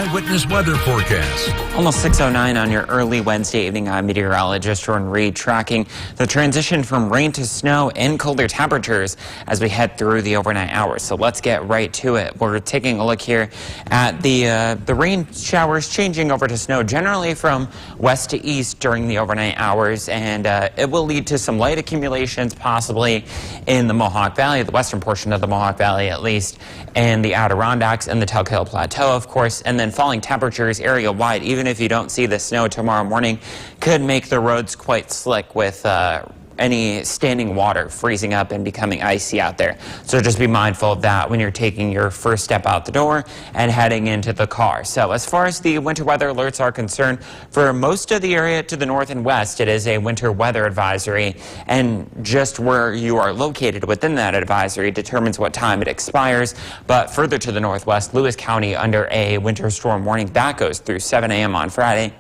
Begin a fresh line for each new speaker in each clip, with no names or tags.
eyewitness weather forecast.
Almost 6:09 on your early Wednesday evening. I'm meteorologist Jordan Reed, tracking the transition from rain to snow and colder temperatures as we head through the overnight hours. So let's get right to it. We're taking a look here at the rain showers changing over to snow, generally from west to east during the overnight hours, and it will lead to some light accumulations possibly in the Mohawk Valley, the western portion of the Mohawk Valley at least, and the Adirondacks and the Tug Hill Plateau, of course, and then falling temperatures area-wide. Even if you don't see the snow tomorrow morning, could make the roads quite slick with any standing water freezing up and becoming icy out there. So just be mindful of that when you're taking your first step out the door and heading into the car. So as far as the winter weather alerts are concerned, for most of the area to the north and west, it is a winter weather advisory, and just where you are located within that advisory determines what time it expires. But further to the northwest, Lewis County under a winter storm warning that goes through 7 a.m. on Friday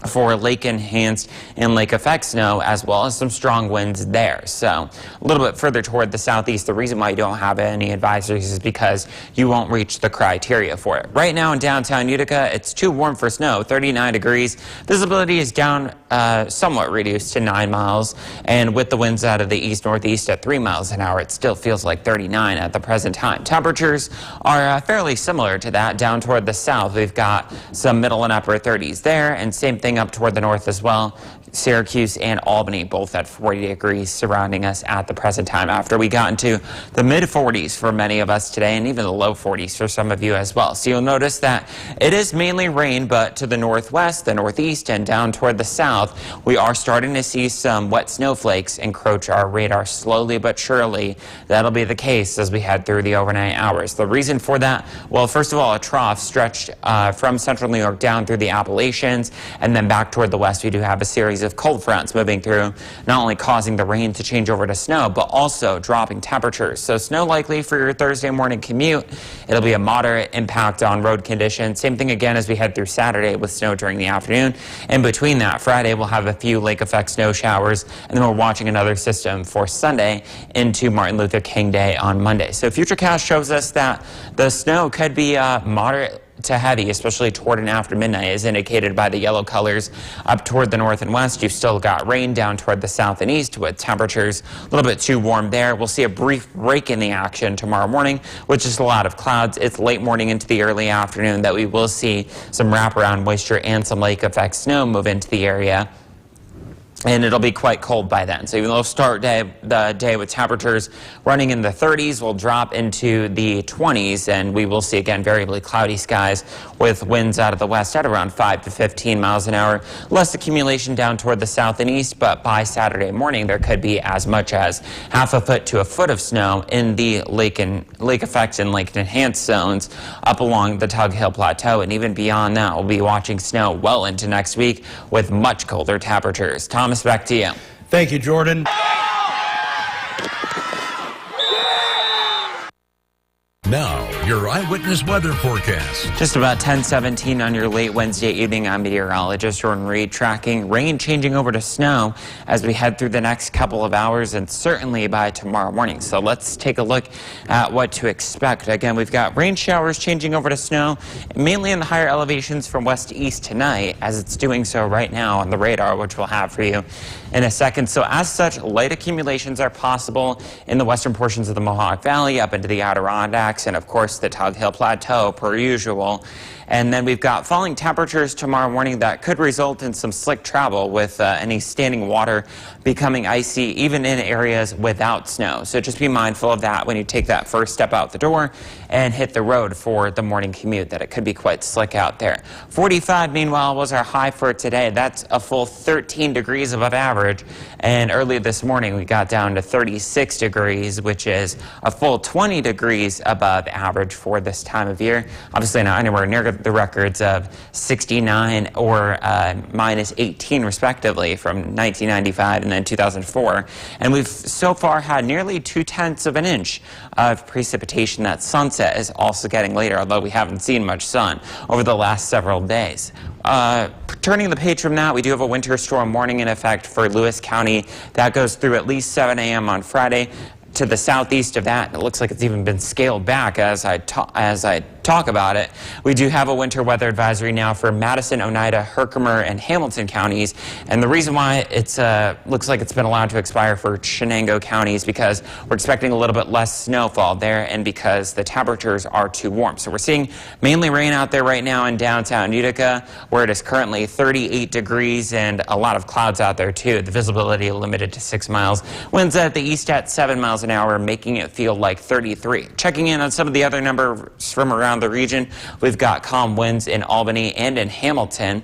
for lake enhanced and lake effect snow, as well as some strong winds there. So a little bit further toward the southeast, the reason why you don't have any advisories is because you won't reach the criteria for it. Right now in downtown Utica, it's too warm for snow, 39 degrees. Visibility is down somewhat reduced to 9 miles, and with the winds out of the east-northeast at 3 miles an hour, it still feels like 39 at the present time. Temperatures are fairly similar to that. Down toward the south, we've got some middle and upper 30s there, and same thing up toward the north as well. Syracuse and Albany both at 40 degrees surrounding us at the present time, after we got into the mid 40s for many of us today, and even the low 40s for some of you as well. So you'll notice that it is mainly rain, but to the northwest, the northeast, and down toward the south, we are starting to see some wet snowflakes encroach our radar slowly but surely. That'll be the case as we head through the overnight hours. The reason for that, well, first of all, a trough stretched from central New York down through the Appalachians, and then back toward the west, we do have a series of cold fronts moving through, not only causing the rain to change over to snow, but also dropping temperatures. So snow likely for your Thursday morning commute. It'll be a moderate impact on road conditions. Same thing again as we head through Saturday with snow during the afternoon. In between that, Friday we'll have a few lake effect snow showers, and then we're watching another system for Sunday into Martin Luther King Day on Monday. So Futurecast shows us that the snow could be moderate to heavy, especially toward and after midnight, as indicated by the yellow colors up toward the north and west. You've still got rain down toward the south and east with temperatures a little bit too warm there. We'll see a brief break in the action tomorrow morning, which is a lot of clouds. It's late morning into the early afternoon that we will see some wraparound moisture and some lake effect snow move into the area, and it'll be quite cold by then. So even though we'll start the day with temperatures running in the 30s, we'll drop into the 20s, and we will see again variably cloudy skies with winds out of the west at around 5 to 15 miles an hour. Less accumulation down toward the south and east, but by Saturday morning there could be as much as half a foot to a foot of snow in the lake effect and lake enhanced zones up along the Tug Hill Plateau, and even beyond that we'll be watching snow well into next week with much colder temperatures. Thomas, back to you.
Thank you, Jordan.
Now, your eyewitness weather forecast.
Just about 10:17 on your late Wednesday evening. I'm meteorologist Jordan Reed, tracking rain changing over to snow as we head through the next couple of hours, and certainly by tomorrow morning. So let's take a look at what to expect. Again, we've got rain showers changing over to snow, mainly in the higher elevations from west to east tonight, as it's doing so right now on the radar, which we'll have for you in a second. So as such, light accumulations are possible in the western portions of the Mohawk Valley, up into the Adirondacks, and of course the Tug Hill Plateau per usual. And then we've got falling temperatures tomorrow morning that could result in some slick travel, with any standing water becoming icy even in areas without snow. So just be mindful of that when you take that first step out the door and hit the road for the morning commute, that it could be quite slick out there. 45 meanwhile was our high for today. That's a full 13 degrees above average, and early this morning we got down to 36 degrees, which is a full 20 degrees above average for this time of year. Obviously not anywhere near the records of 69 or minus 18 respectively from 1995 and then 2004. And we've so far had nearly 2/10 of an inch of precipitation. That sunset is also getting later, although we haven't seen much sun over the last several days. Turning the page from that, we do have a winter storm warning in effect for Lewis County. That goes through at least 7 a.m. on Friday. to the southeast of that. It looks like it's even been scaled back as I talk about it. We do have a winter weather advisory now for Madison, Oneida, Herkimer, and Hamilton counties. And the reason why it looks like it's been allowed to expire for Shenango County is because we're expecting a little bit less snowfall there and because the temperatures are too warm. So we're seeing mainly rain out there right now in downtown Utica, where it is currently 38 degrees and a lot of clouds out there too. The visibility limited to 6 miles. Winds at the east at 7 miles an hour, making it feel like 33. Checking in on some of the other numbers from around the region, we've got calm winds in Albany and in Hamilton.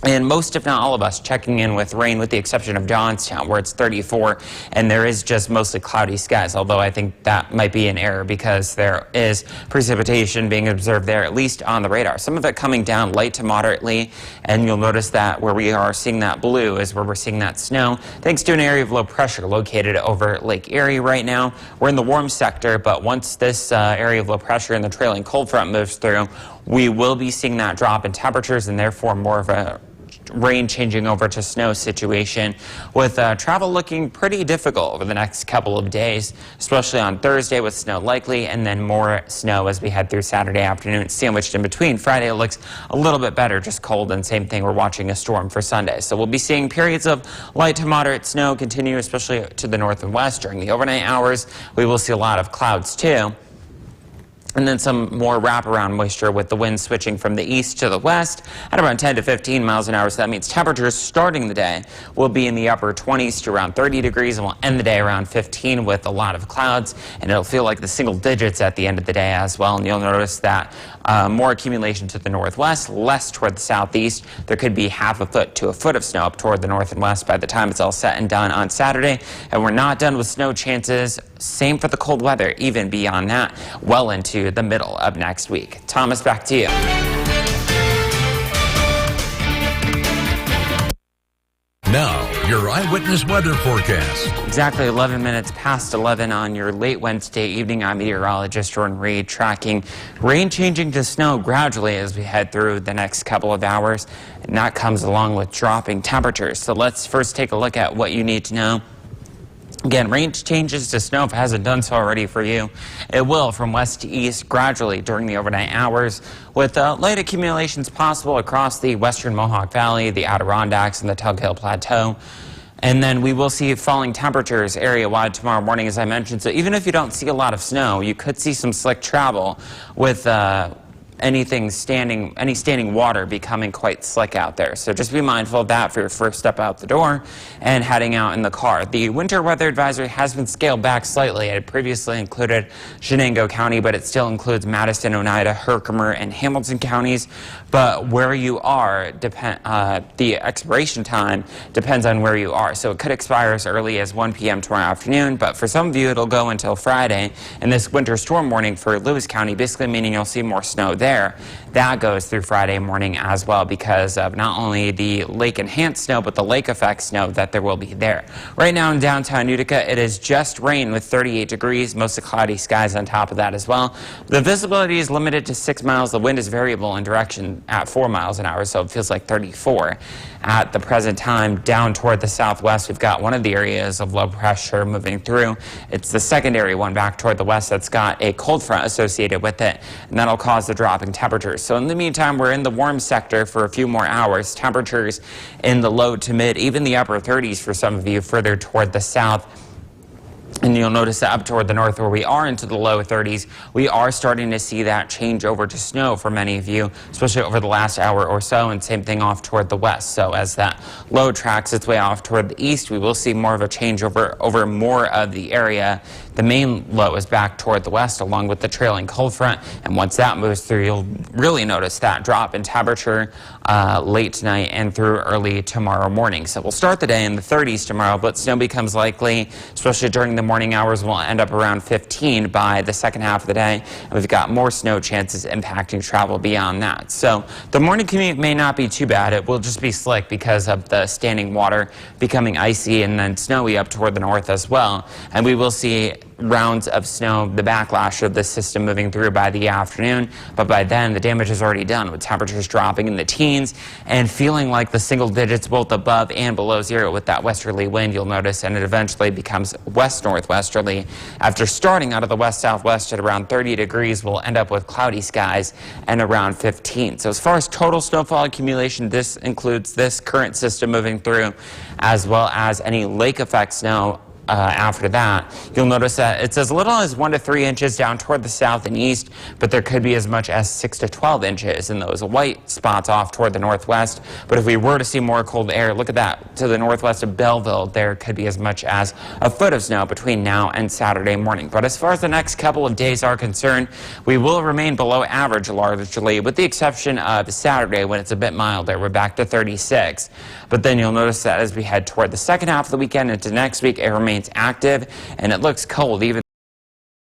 And most, if not all of us, checking in with rain with the exception of Johnstown, where it's 34, and there is just mostly cloudy skies, although I think that might be an error because there is precipitation being observed there, at least on the radar. Some of it coming down light to moderately, and you'll notice that where we are seeing that blue is where we're seeing that snow, thanks to an area of low pressure located over Lake Erie right now. We're in the warm sector, but once this area of low pressure and the trailing cold front moves through, we will be seeing that drop in temperatures and therefore more of a rain changing over to snow situation, with travel looking pretty difficult over the next couple of days, especially on Thursday with snow likely, and then more snow as we head through Saturday afternoon, sandwiched in between. Friday it looks a little bit better, just cold, and same thing, we're watching a storm for Sunday. So we'll be seeing periods of light to moderate snow continue, especially to the north and west during the overnight hours. We will see a lot of clouds too. And then some more wraparound moisture with the wind switching from the east to the west at around 10 to 15 miles an hour. So that means temperatures starting the day will be in the upper 20s to around 30 degrees, and we'll end the day around 15 with a lot of clouds. And it'll feel like the single digits at the end of the day as well. And you'll notice that more accumulation to the northwest, less toward the southeast. There could be half a foot to a foot of snow up toward the north and west by the time it's all set and done on Saturday. And we're not done with snow chances. Same for the cold weather, even beyond that, well into the middle of next week. Thomas, back to you.
Now, your eyewitness weather forecast.
Exactly 11 minutes past 11 on your late Wednesday evening. I'm meteorologist Jordan Reed, tracking rain changing to snow gradually as we head through the next couple of hours. And that comes along with dropping temperatures. So let's first take a look at what you need to know. Again, rain changes to snow if it hasn't done so already for you. It will from west to east gradually during the overnight hours, with light accumulations possible across the western Mohawk Valley, the Adirondacks, and the Tug Hill Plateau. And then we will see falling temperatures area-wide tomorrow morning, as I mentioned. So even if you don't see a lot of snow, you could see some slick travel with any standing water becoming quite slick out there. So just be mindful of that for your first step out the door and heading out in the car. The winter weather advisory has been scaled back slightly. It had previously included Shenango County, but it still includes Madison, Oneida, Herkimer, and Hamilton counties. But where you are, the expiration time depends on where you are. So it could expire as early as 1 p.m. tomorrow afternoon, but for some of you it'll go until Friday. And this winter storm warning for Lewis County, basically meaning you'll see more snow there. That goes through Friday morning as well because of not only the lake enhanced snow, but the lake effect snow that there will be there. Right now in downtown Utica, it is just rain with 38 degrees, mostly cloudy skies on top of that as well. The visibility is limited to 6 miles. The wind is variable in direction at 4 miles an hour, so it feels like 34. At the present time, down toward the southwest, we've got one of the areas of low pressure moving through. It's the secondary one back toward the west that's got a cold front associated with it, and that'll cause the drop in temperatures. So in the meantime, we're in the warm sector for a few more hours. Temperatures in the low to mid, even the upper 30s for some of you further toward the south. And you'll notice that up toward the north where we are into the low 30s, we are starting to see that change over to snow for many of you, especially over the last hour or so, and same thing off toward the west. So as that low tracks its way off toward the east, we will see more of a change over more of the area. The main low is back toward the west along with the trailing cold front, and once that moves through, you'll really notice that drop in temperature late tonight and through early tomorrow morning. So we'll start the day in the 30s tomorrow, but snow becomes likely, especially during the morning hours. We'll end up around 15 by the second half of the day, and we've got more snow chances impacting travel beyond that. So the morning commute may not be too bad. It will just be slick because of the standing water becoming icy and then snowy up toward the north as well. And we will see rounds of snow, the backlash of this system moving through by the afternoon. But by then, the damage is already done, with temperatures dropping in the teens and feeling like the single digits both above and below zero with that westerly wind, you'll notice, and it eventually becomes west-northwesterly. After starting out of the west-southwest at around 30 degrees, we'll end up with cloudy skies and around 15. So as far as total snowfall accumulation, this includes this current system moving through, as well as any lake effect snow after that. You'll notice that it's as little as 1 to 3 inches down toward the south and east, but there could be as much as 6 to 12 inches in those white spots off toward the northwest. But if we were to see more cold air, look at that, to the northwest of Belleville, there could be as much as a foot of snow between now and Saturday morning. But as far as the next couple of days are concerned, we will remain below average largely, with the exception of Saturday when it's a bit milder. We're back to 36. But then you'll notice that as we head toward the second half of the weekend into next week, it remains active and it looks cold even